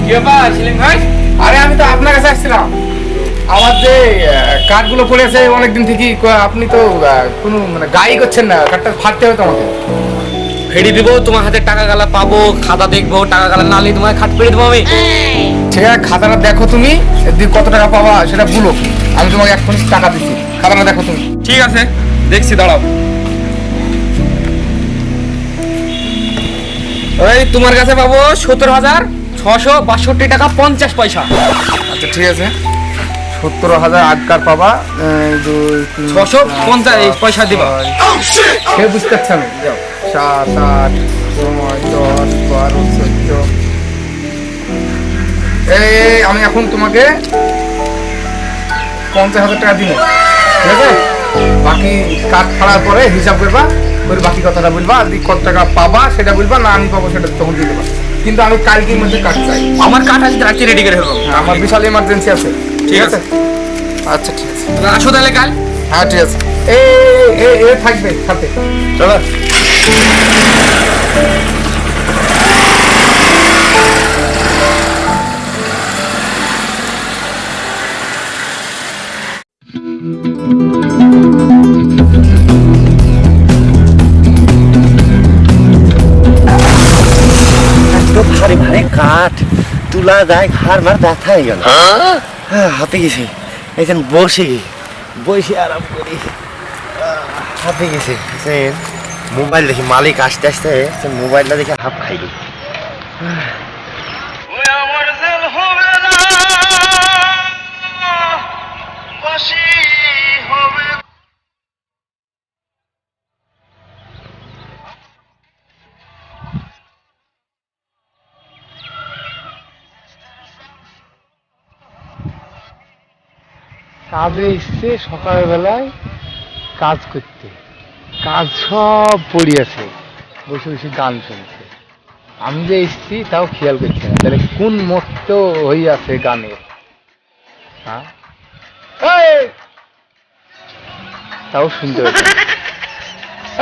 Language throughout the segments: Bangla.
কি ব্যাপার সেলিম ভাই? আরে আমি তো আপনার কাছে আসছিলাম। আমার যে কার্ডগুলো পড়েছে অনেকদিন থেকেই, আপনি তো কোনো মানে গাই করছেন না। কার্ডটা ফাটতে হবে তো আমাকে। ফেরি দিব, তোমার হাতে টাকা গালা পাবো, খাতা দেখবো, টাকা গালা না নিলে তোমার খাট পেড়ে দেবো আমি। ঠিক আছে, খাতাটা দেখো তুমি, কত টাকা পাবা সেটা বলো। আমি তোমাকে এখন টাকা দিচ্ছি, খাতাটা দেখো তুমি। ঠিক আছে, দেখছি, দাঁড়াও। ওই তোমার কাছে পাবো 17,662 টাকা 50 পয়সা। আচ্ছা ঠিক আছে, 17,000 আগকার পাবা, 650 পয়সা দিবা। সে বুঝতে পারছি আমি। যাও, 7, 8, 9, 10, 12, 14। এই আমি এখন তোমাকে 50,000 টাকা দিব, ঠিক আছে? বাকি কার্ড ফাড়ার পরে হিসাব করবা, করে বাকি কথাটা বলবা। আর কত টাকা পাবা সেটা বলবা, না আমি পাবো সেটা তখন দিয়ে দেবা। কিন্তু আমি কালকের মধ্যে কার্ড চাই। আমার কাঠ আজ রাতে রেডি করে ফেলবো। আমার বিশাল এমার্জেন্সি আছে। ঠিক আছে। আচ্ছা ঠিক আছে, আসো তাহলে কাল। হ্যাঁ ঠিক আছে। এ থাকবে সাথে, চলো। এত ভারী ভারী কাঠ তুলা যায়, ঘাড় মার ব্যথা হয়ে গেল। হাঁপে গেছে, এখানে বসে আরাম করি। হাঁপে গেছে। মোবাইল দেখি, মালিক আসতে আসতে মোবাইলটা দেখে হাঁপ খাইলি। কাজে এসছে সকালবেলায় কাজ করতে, কাজ সব পড়িয়াছে, বসে বসে গান শুনছে। আমি যে এসছি তাও খেয়াল করছে না। তাহলে কোন মত্ত হইয়াছে গানের, হ্যাঁ? এই! তাও শুনতে পাচ্ছি না।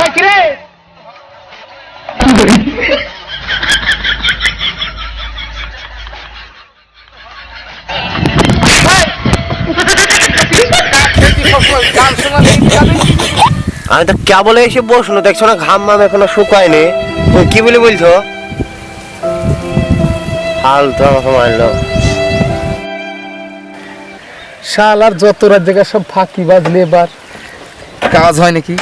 এই, কিরে? গান শোনা নেই, আমি তো কেবল এসে বসলো, দেখছো না ঘাম মাম এখনো শুকায়নি। তুমি কি বলে বলছো? হাল তো আমাকে মারলো। শালার যত রাত জায়গা সব ফাঁকি বাজলে, এবার কাজ হয় নাকি?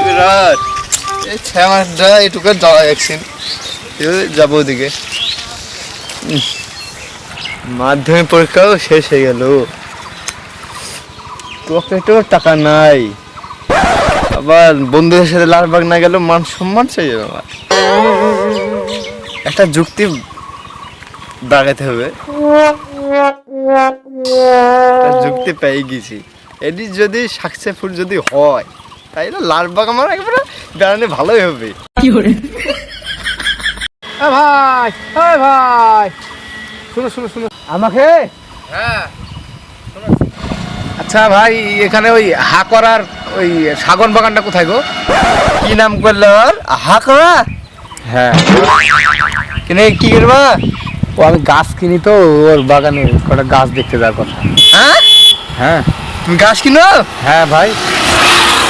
বিরাট এই ছ্যামাটা এটুকু যাওয়া একদিন যাবো ওদিকে। মাধ্যমিক পরীক্ষাও শেষ হয়ে গেল, পকেটেও টাকা নাই। আবার বন্ধুদের সাথে লালবাগ না গেল মান সম্মান চাই। আমার একটা যুক্তি দাঁড়াতে হবে, যুক্তি পেয়ে গেছি। এটি যদি সাকসেসফুল যদি হয় তাইলে লালবাগ আমার একেবারে বেড়ানো ভালোই হবে। ভাই, ভাই, শুনো শুনো শুনো আমাকে। হ্যাঁ। আচ্ছা ভাই, এখানে ওই হা করার ওই শাগন বাগানটা কোথায় গো? কি নাম করলো ওর? হা করা? হ্যাঁ, কিনে কি করবা? ও আমি গাছ কিনি তো, ওর বাগানে কটা গাছ দেখতে যাওয়ার কথা। হ্যাঁ, হ্যাঁ তুমি গাছ কিনো? হ্যাঁ ভাই।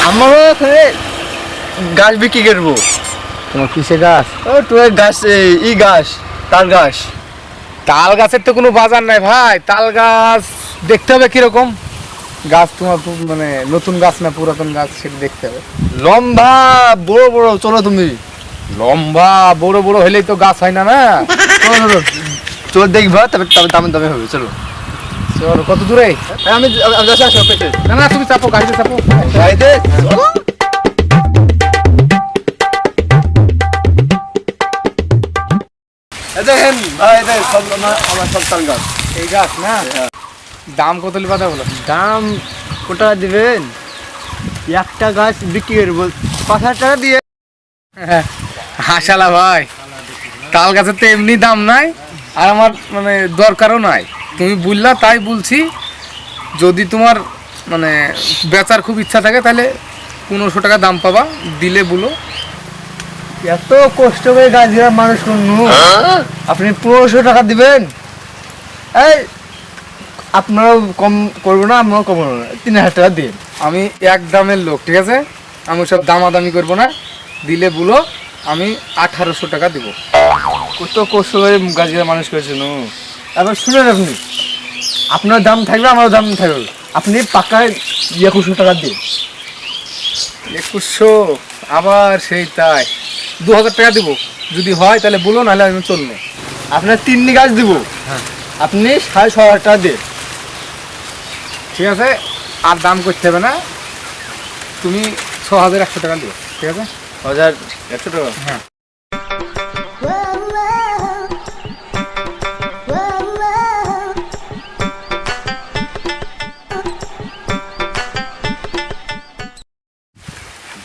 আমারও ওখানে গাছ বিক্রি করবো। তোমার কিসে গাছ? ও তোর গাছ, ই গাছ, তাল গাছ। তাল গাছের তো কোনো বাজার নাই ভাই। তাল গাছ দেখতে হবে কিরকম গাছ, তোমার মানে নতুন গাছ না পুরাতন গাছ সেটা দেখতে হবে। লম্বা বড় বড়, চলো তুমি। লম্বা বড় বড় হলেই তো গাছ হয় না। না চলো চলো দেখবা, তবে তবে দামে দামে হবে। চলো চলো, কত দূরে? আমি যাচ্ছি, আসো পেটে। না না, তুমি চাপো, গাড়িতে চাপো। গাড়িতে চলো। দেখেন ভাই, সব আমার সব তাল গাছ। এই গাছ না, দাম কত কথা বলো? দাম কোটা দিবেন? একটা গাছ বিক্রি করবো 5,000 টাকা দিয়ে। হাসালা ভাই, তাল গাছের তো এমনি দাম নাই, আর আমার মানে দরকারও নাই। তুমি বললা তাই বলছি, যদি তোমার মানে বেচার খুব ইচ্ছা থাকে তাহলে 1500 টাকা দাম পাবা, দিলে বলো। এত কষ্ট করে গাছ মানুষ করুন, আপনি 1500 টাকা দিবেন? এই আপনারাও কম করবো না, আমরাও কম করবো না, 3000 টাকা দিন। আমি এক দামের লোক, ঠিক আছে? আমি সব দামাদামি করবো না, দিলে বলো, আমি 1800 টাকা দিব। কত কষ্ট করে গাছ মানুষ করেছেন। এবার শুনেন, আপনি আপনার দাম থাকবে, আমারও দাম থাকবে, আপনি পাক্কায় 2100 টাকা দিন। 2100? আবার সেই তাই, 2000 টাকা দিব। যদি হয় তাহলে বলো, নাহলে আমি চলবো। আপনার 3 গাছ দিব, আপনি 6,500 টাকা দিন। ঠিক আছে, আর দাম করতে হবে না, তুমি 6100 টাকা দিও, ঠিক আছে? 1100 টাকা। হ্যাঁ।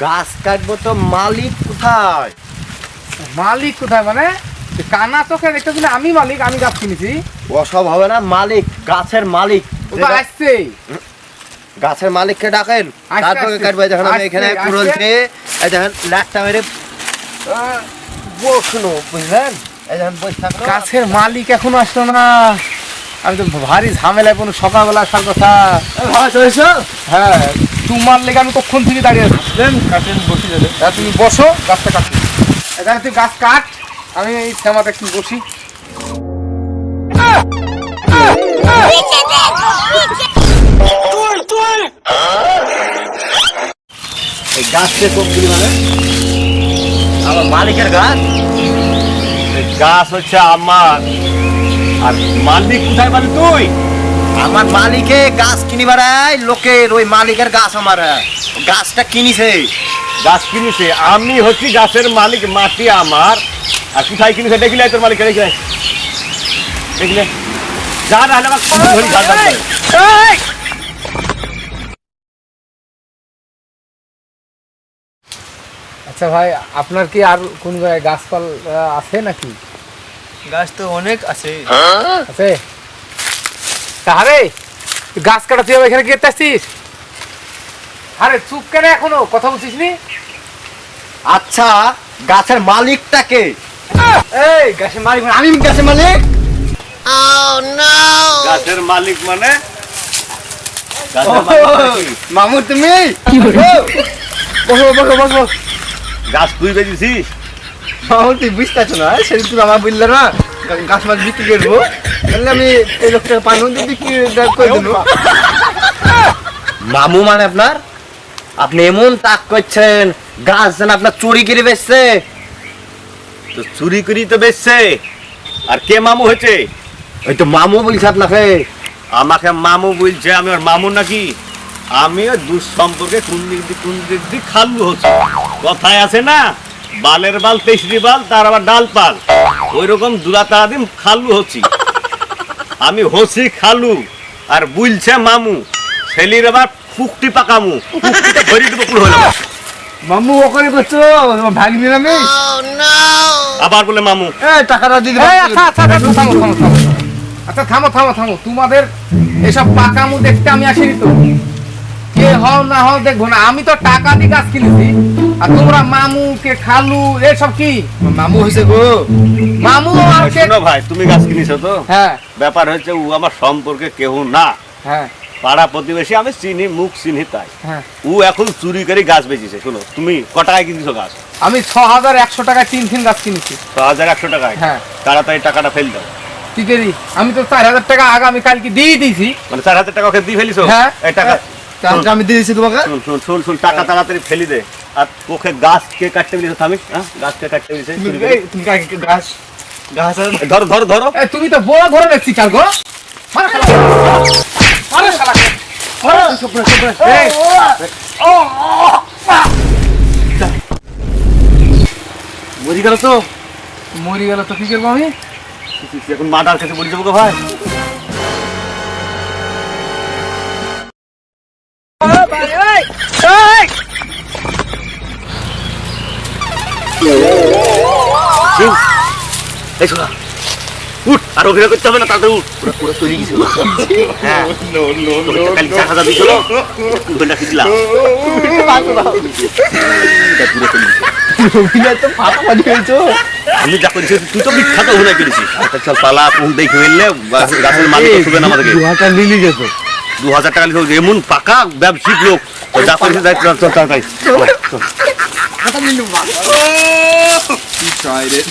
গাছ কাটবো তো মালিক কোথায়? মালিক কোথায় মানে? কানা চোখে দেখতেছি না আমি মালিক, আমি গাছ কিনেছি। ওসব হবে না, মালিক, গাছের মালিক। ও তো আসছে। গাছের মালিককে ডাকেন, আসছে, তারপরে আসছে, কাটবো। দেখেন আমি এখানে আসছে, পুরোলছে, এই দেখেন লাটটা মেরে বসলো, বুঝলেন? এই দেখেন বসে থাকলো। গাছের মালিক এখনো আসলো না, আমি তো ভারী ঝামেলায় কোনো, সকালবেলা আসার কথা। ভালো চলেছ? হ্যাঁ, তোমার লেগে আমি কখন থেকে দাঁড়িয়ে আছি। কাটেন, বসে যাবে। তুমি বসো, গাছটা কাটো। এখানে তুই গাছ কাট, আমি এই থেমাতে একটু বসি। এই গাছকে কোনগুলি মানে? আমার মালিকের গাছ। এই গাছ হচ্ছে আমার, আর মালিক কোথায় পাবি তুই? আমার মালিকে গাছ কিনি বেড়ায়, লোকের ওই মালিকের গাছ আমার, গাছটা কিনিছে। গাছ কিনিছে, আমি হচ্ছি গাছের মালিক, মাটি আমার। আর কোথায় কিনিছে দেখলে তোর মালিক, দেখলে দেখলে যা, না হলে আমার ধরি গাছ গাছ করে। আচ্ছা ভাই, আপনার কি আর কোন জায়গায় গাছপাল আছে নাকি? গাছ তো অনেক আছে। আছে? আরে গাছ কাটা তুই এখানে কি আসছিস? আরে চুপ কেন, এখনো কথা বলছিস নি? আচ্ছা, গাছের মালিকটাকে? এই গাছের মালিক মানে আমি গাছের মালিক? গাছের মালিক মানে মামু তুমি? বসো বসো বসো। গাছ তুই বেঁচেছিস? মামু তুই বুঝতে পারছো না, সেদিন তুমি আমার বললে না গাছ মাছ বিক্রি করবো, তাহলে আমি এই লোকটাকে পানো দিয়ে বিক্রি করে দেবো। মামু মানে আপনার? আপনি এমন তাক করছেন, গাছ যেন আপনার চুরি করে বেচছে। তো চুরি করি তো বেচছে, আর কে মামু হয়েছে? ওই তো মামু বলছে আপনাকে। আমাকে মামু বলছে, আমি ওর মামু নাকি? আমিও দুঃসম্পর্কে কোন দিক দিয়ে খালু হচ্ছে। কথায় আছে না, বালের বাল তেসরি বাল, তার আবার ডাল পাল। ওই রকম দুরাতা দিন খালু হচ্ছি। আমি হচ্ছি খালু, আর বুলছে মামু। ছেলির আবার ফুকটি পাকামু, ফুকটিতে ভরি দেবো পুরো হলো। মামু ওখানে করছো, ভাগনি আমি আবার বলে মামু টাকাটা দিয়ে এই, আচ্ছা আচ্ছা আচ্ছা, থামো থামো থামো। আচ্ছা থামো থামো থামো, তোমাদের এসব পাকামু দেখতে আমি আসিনি তো। কে হও না হও দেখবো না, আমি তো টাকা দিয়ে গাছ কিনেছি। আর তোমরা মামু কে খালু এসব কি? মামু হয়েছে গো। মামু আর কে? শোনো ভাই, তুমি গাছ কিনেছো তো? হ্যাঁ ব্যাপার হচ্ছে ও আমার সম্পর্কে কেউ না, হ্যাঁ পাড়া প্রতিবেশী, আমি চিনি, মুখ চিনি, তাই হ্যাঁ। ও এখন চুরি করে গাছ বেচেছে। শোনো, তুমি ক টাকায় কিনেছো গাছ? আমি 6100 টাকায় 3 গাছ কিনেছি। 6100 টাকায়? হ্যাঁ। তাড়াতাড়ি টাকাটা ফেল দাও। কি করি? আমি তো 4000 টাকা আগামী কালকে দিয়ে দিয়েছি। মানে 4000 টাকা ওকে দিয়ে ফেলিছো? হ্যাঁ। এই টাকা আমি দিয়ে দিয়েছি তোমাকে। শুন শুন শুন শুন, টাকা তাড়াতাড়ি ফেলি দে। আর ওকে গাছ কে কাটতে বলেছে? থামিস, হ্যাঁ, গাছ কে কাটতে বলেছে? তুমি গাছ গাছ ধরো ধরো ধরো। তুমি তো বড় ধরে দেখছি চাল গো। মার শালা, মার শালা, মার। এই, মরি গেল তো? মরি গেল তো কি করবো আমি? এখন মাটার কাছে বলে যাবো গো ভাই। এই শোনা, উঠ আর অভিনয় করতে হবে না তাড়াতাড়ি উঠ পুরো পুরো তৈরি গেছে হ্যাঁ তোকে কাল 4000 দিছিল তুই রাখি দিলা এটা পুরো তৈরি গেছে অভিনয় তো ফাটাফাটি হয়েছে আমি যা করেছি তুই তো বিখ্যাত অভিনয় করেছিস আচ্ছা চল পালা কোন দেখে ফেললে গাছের মালিক শুবে না আমাদেরকে 2000 নিলি যেত 2000 টাকা লিখে এমন পাকা ব্যবসায়িক লোক তো যা করেছিস চল চল তাড়াতাড়ি He tried it.